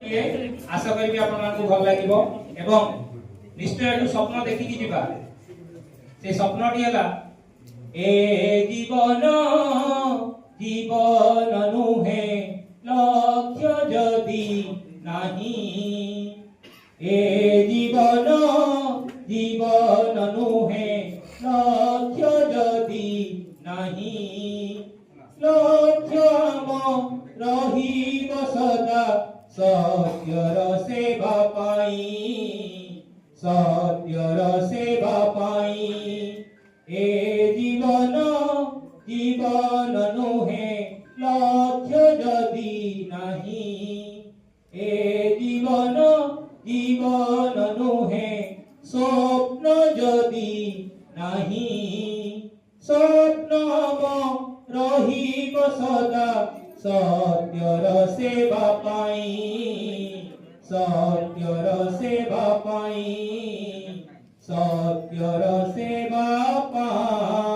आशा करी आपको भल लगे एवं निश्चय एक स्वप्न देखिकी जीवा से स्वप्नटी है ए जीवन जीवन नुहे लक्ष्य जदि नहीं ए जीवन जीवन नुहे लक्ष्य जदि नहीं लक्ष्य रही सदा सत्यर सेवा पाई सत्यर सेवा पाई ए जीवन जीवन नुहे लक्ष्य जदि नहीं ए जीवन जीवन नुहे स्वप्न जदि नहीं स्वप्न रही सदा सत्यर सेवा पाई सत्यर सेवा पाई सत्यर सेवा पाई।